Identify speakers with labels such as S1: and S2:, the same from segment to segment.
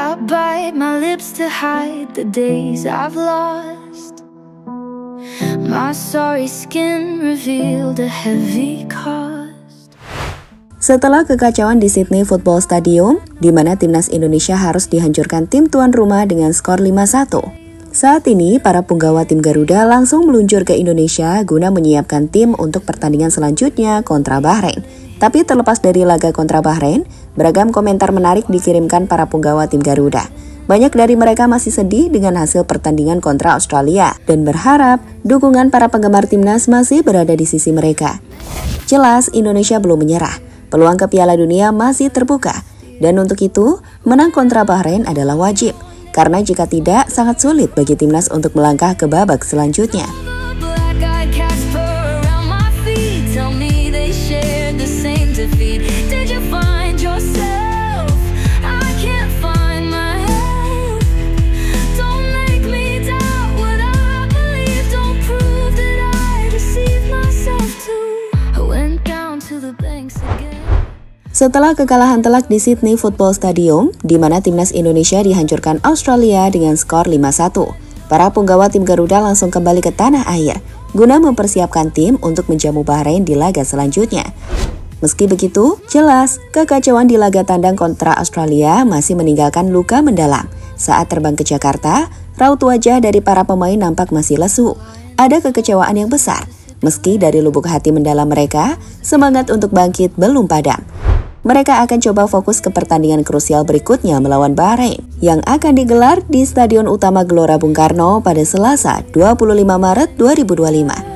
S1: I bite my lips to hide the days I've lost. My sorry skin revealed a heavy cost.
S2: Setelah kekacauan di Sydney Football Stadium, di mana timnas Indonesia harus dihancurkan tim tuan rumah dengan skor 5-1. Saat ini, para punggawa tim Garuda langsung meluncur ke Indonesia guna menyiapkan tim untuk pertandingan selanjutnya kontra Bahrain. Tapi terlepas dari laga kontra Bahrain, beragam komentar menarik dikirimkan para punggawa tim Garuda. Banyak dari mereka masih sedih dengan hasil pertandingan kontra Australia dan berharap dukungan para penggemar timnas masih berada di sisi mereka. Jelas, Indonesia belum menyerah. Peluang ke Piala Dunia masih terbuka. Dan untuk itu, menang kontra Bahrain adalah wajib. Karena jika tidak, sangat sulit bagi timnas untuk melangkah ke babak selanjutnya. Setelah kekalahan telak di Sydney Football Stadium, di mana timnas Indonesia dihancurkan Australia dengan skor 5-1, para punggawa tim Garuda langsung kembali ke tanah air, guna mempersiapkan tim untuk menjamu Bahrain di laga selanjutnya. Meski begitu, jelas kekacauan di laga tandang kontra Australia masih meninggalkan luka mendalam. Saat terbang ke Jakarta, raut wajah dari para pemain nampak masih lesu. Ada kekecewaan yang besar, meski dari lubuk hati mendalam mereka, semangat untuk bangkit belum padam. Mereka akan coba fokus ke pertandingan krusial berikutnya melawan Bahrain yang akan digelar di Stadion Utama Gelora Bung Karno pada Selasa 25 Maret 2025.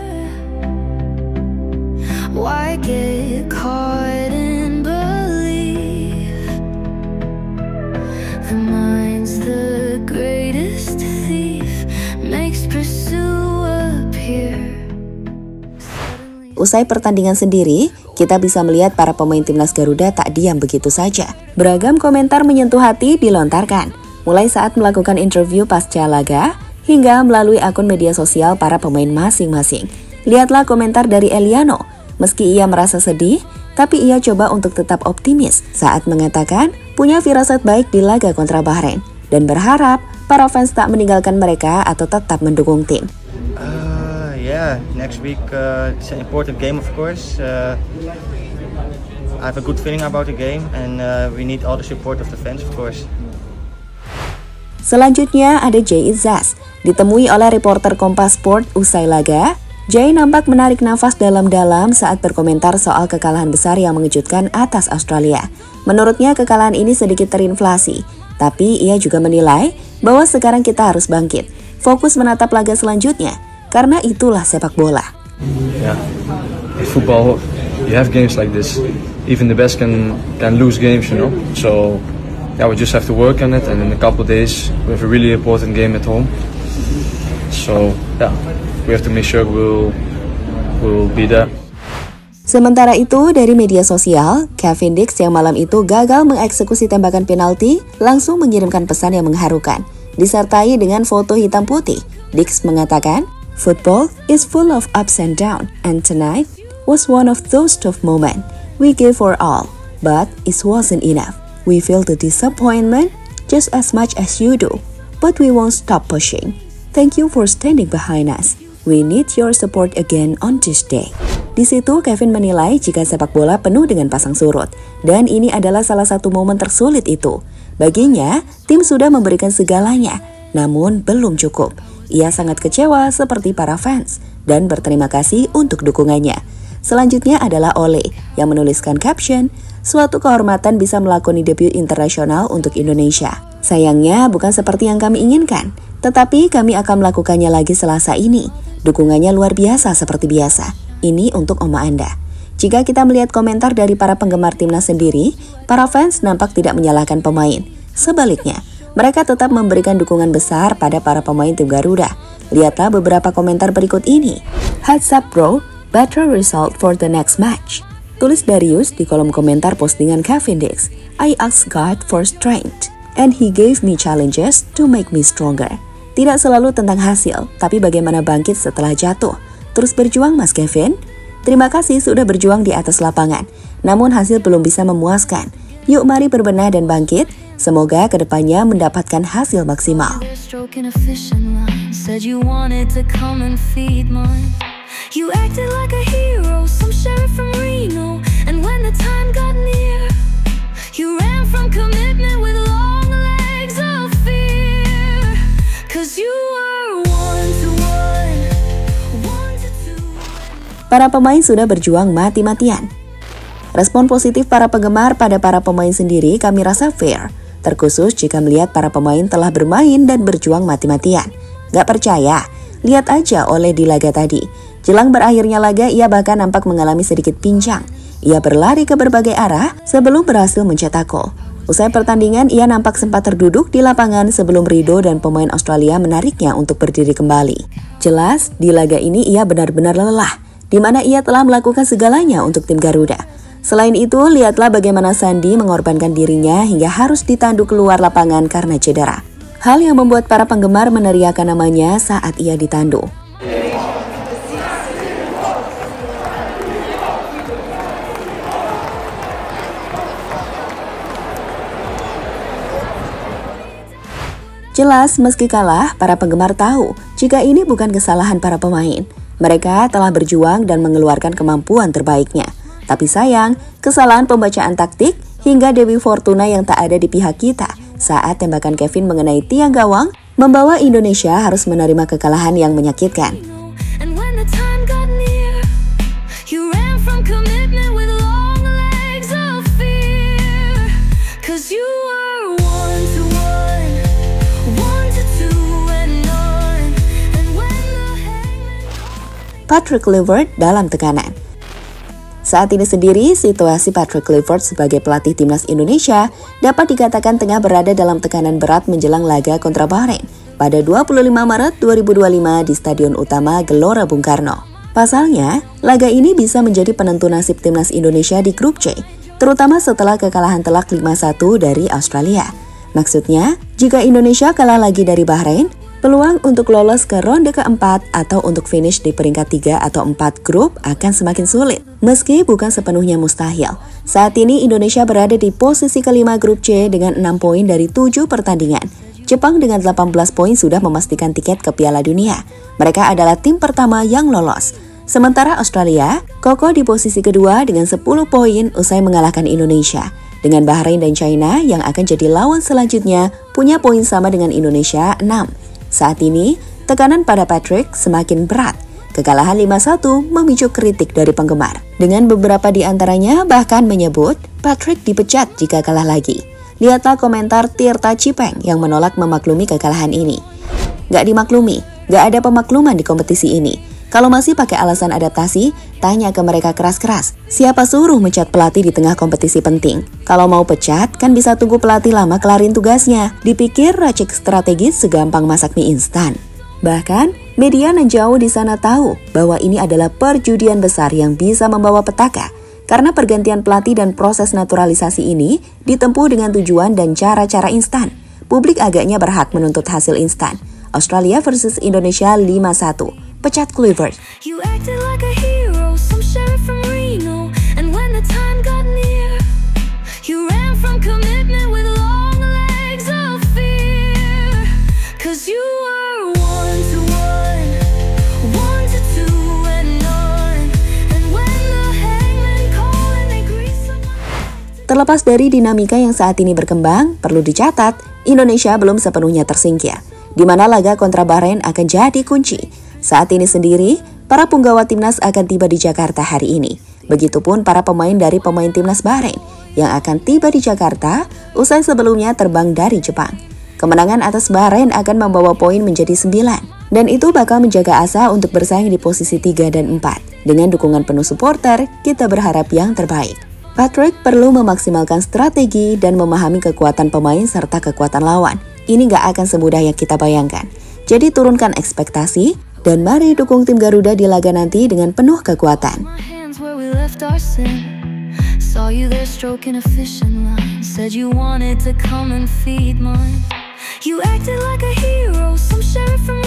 S2: Usai pertandingan sendiri, kita bisa melihat para pemain timnas Garuda tak diam begitu saja. Beragam komentar menyentuh hati dilontarkan, mulai saat melakukan interview pasca laga, hingga melalui akun media sosial para pemain masing-masing. Lihatlah komentar dari Eliano. Meski ia merasa sedih, tapi ia coba untuk tetap optimis saat mengatakan punya firasat baik di laga kontra Bahrain, dan berharap para fans tak meninggalkan mereka atau tetap mendukung tim.
S3: Yeah, next week it's an important game, of course. I have a good feeling about the game, and we need all the support of the fans, of course.
S2: Selanjutnya ada Jay Izzaz. Ditemui oleh reporter Kompas Sport usai laga, Jay nampak menarik nafas dalam-dalam saat berkomentar soal kekalahan besar yang mengejutkan atas Australia. Menurutnya kekalahan ini sedikit terinflasi, tapi ia juga menilai bahwa sekarang kita harus bangkit, fokus menatap laga selanjutnya. Karena itulah sepak bola.
S4: Yeah, in football you have games like this. Even the best can lose games, you know. So yeah, we just have to work on it. And in a couple of days we have a really important game at home. So yeah, we have to make sure we'll be there.
S2: Sementara itu, dari media sosial, Kevin Dix yang malam itu gagal mengeksekusi tembakan penalti langsung mengirimkan pesan yang mengharukan, disertai dengan foto hitam putih. Dix mengatakan, "Football is full of ups and downs, and tonight was one of those tough moments. We gave our all, but it wasn't enough. We feel the disappointment just as much as you do, but we won't stop pushing. Thank you for standing behind us. We need your support again on this day." Di situ, Kevin menilai jika sepak bola penuh dengan pasang surut, dan ini adalah salah satu momen tersulit itu. Baginya, tim sudah memberikan segalanya, namun belum cukup. Ia sangat kecewa seperti para fans dan berterima kasih untuk dukungannya. Selanjutnya adalah Ole yang menuliskan caption, "Suatu kehormatan bisa melakoni debut internasional untuk Indonesia. Sayangnya bukan seperti yang kami inginkan, tetapi kami akan melakukannya lagi Selasa ini. Dukungannya luar biasa seperti biasa. Ini untuk Oma Anda." Jika kita melihat komentar dari para penggemar timnas sendiri, para fans nampak tidak menyalahkan pemain. Sebaliknya, mereka tetap memberikan dukungan besar pada para pemain tim Garuda. Lihatlah beberapa komentar berikut ini. "Heads up bro, better result for the next match." Tulis Darius di kolom komentar postingan Kevin Dix. "I asked God for strength, and He gave me challenges to make me stronger." Tidak selalu tentang hasil, tapi bagaimana bangkit setelah jatuh. Terus berjuang Mas Kevin. Terima kasih sudah berjuang di atas lapangan, namun hasil belum bisa memuaskan. Yuk mari berbenah dan bangkit, semoga kedepannya mendapatkan hasil maksimal.
S1: You acted like a hero, some sheriff from Reno. And when the time got near, you ran from commitment with long legs of fear. Cause you were one to one, one to two.
S2: Para pemain sudah berjuang mati-matian. Respon positif para penggemar pada para pemain sendiri kami rasa fair, terkhusus jika melihat para pemain telah bermain dan berjuang mati-matian. Gak percaya? Lihat aja oleh di laga tadi. Jelang berakhirnya laga, ia bahkan nampak mengalami sedikit pincang. Ia berlari ke berbagai arah sebelum berhasil mencetak gol. Usai pertandingan, ia nampak sempat terduduk di lapangan sebelum Rido dan pemain Australia menariknya untuk berdiri kembali. Jelas, di laga ini ia benar-benar lelah, di mana ia telah melakukan segalanya untuk tim Garuda. Selain itu, lihatlah bagaimana Sandi mengorbankan dirinya hingga harus ditanduk keluar lapangan karena cedera. Hal yang membuat para penggemar meneriakan namanya saat ia ditanduk. Jelas, meski kalah, para penggemar tahu jika ini bukan kesalahan para pemain. Mereka telah berjuang dan mengeluarkan kemampuan terbaiknya. Tapi sayang, kesalahan pembacaan taktik hingga Dewi Fortuna yang tak ada di pihak kita saat tembakan Kevin mengenai tiang gawang membawa Indonesia harus menerima kekalahan yang menyakitkan. Patrick Kluivert dalam tekanan. Saat ini sendiri, situasi Patrick Kluivert sebagai pelatih timnas Indonesia dapat dikatakan tengah berada dalam tekanan berat menjelang laga kontra Bahrain pada 25 Maret 2025 di Stadion Utama Gelora Bung Karno. Pasalnya, laga ini bisa menjadi penentu nasib timnas Indonesia di grup C, terutama setelah kekalahan telak 5-1 dari Australia. Maksudnya, jika Indonesia kalah lagi dari Bahrain, peluang untuk lolos ke ronde keempat atau untuk finish di peringkat 3 atau 4 grup akan semakin sulit. Meski bukan sepenuhnya mustahil. Saat ini Indonesia berada di posisi kelima grup C dengan 6 poin dari 7 pertandingan. Jepang dengan 18 poin sudah memastikan tiket ke Piala Dunia. Mereka adalah tim pertama yang lolos. Sementara Australia kokoh di posisi kedua dengan 10 poin usai mengalahkan Indonesia. Dengan Bahrain dan China yang akan jadi lawan selanjutnya punya poin sama dengan Indonesia 6. Saat ini, tekanan pada Patrick semakin berat. Kekalahan 5-1 memicu kritik dari penggemar. Dengan beberapa di antaranya bahkan menyebut Patrick dipecat jika kalah lagi. Lihatlah komentar Tirta Cipeng yang menolak memaklumi kekalahan ini. Gak dimaklumi, gak ada pemakluman di kompetisi ini. Kalau masih pakai alasan adaptasi, tanya ke mereka keras-keras. Siapa suruh mencat pelatih di tengah kompetisi penting? Kalau mau pecat, kan bisa tunggu pelatih lama kelarin tugasnya. Dipikir racik strategis segampang masak mie instan. Bahkan, media nan jauh di sana tahu bahwa ini adalah perjudian besar yang bisa membawa petaka. Karena pergantian pelatih dan proses naturalisasi ini ditempuh dengan tujuan dan cara-cara instan. Publik agaknya berhak menuntut hasil instan. Australia versus Indonesia 5-1. Pecat Kluivert.
S1: You acted like a hero, some sheriff from Reno. And when the time got near, you ran from commitment with long legs of fear. Cause you were one to one, one to two and none. And when the hangman called and they greased someone.
S2: Terlepas dari dinamika yang saat ini berkembang, perlu dicatat, Indonesia belum sepenuhnya tersingkir, di mana laga kontra Bahrain akan jadi kunci. Saat ini sendiri, para punggawa timnas akan tiba di Jakarta hari ini. Begitupun para pemain dari pemain timnas Bahrain yang akan tiba di Jakarta usai sebelumnya terbang dari Jepang. Kemenangan atas Bahrain akan membawa poin menjadi 9, dan itu bakal menjaga asa untuk bersaing di posisi 3 dan 4. Dengan dukungan penuh supporter, kita berharap yang terbaik. Patrick perlu memaksimalkan strategi dan memahami kekuatan pemain serta kekuatan lawan. Ini gak akan semudah yang kita bayangkan. Jadi turunkan ekspektasi, dan mari dukung tim Garuda di laga nanti dengan penuh kekuatan. Saw you there stroking a fishing line. Said you wanted to come and feed mine. You acted like a hero, some sheriff from